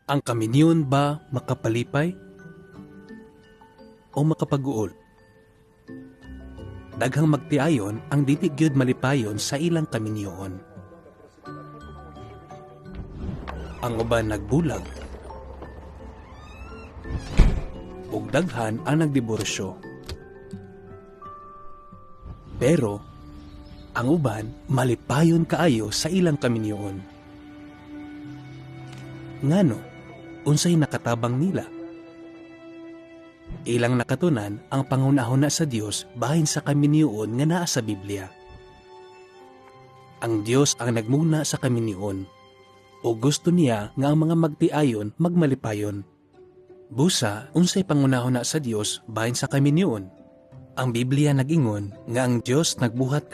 Ang kaminyon ba makapalipay o makapaguol? Daghang magtiayon ang dili gyud malipayon sa ilang kaminyoon. Ang uban nagbulag ug daghan ang nagdiborsyo. Pero ang uban malipayon kaayo sa ilang kaminyoon. Ngano? Unsay nakatabang nila? Ilang nakatunan ang panghunahuna sa Dios bahin sa kaminyoon nga naa sa Biblia. Ang Dios ang nagmuna sa kaminyoon o gusto niya nga ang mga magtiayon magmalipayon. Busa, unsay panghunahuna sa Dios bahin sa kaminyoon? Ang Biblia nag-ingon nga ang Dios nagbuhat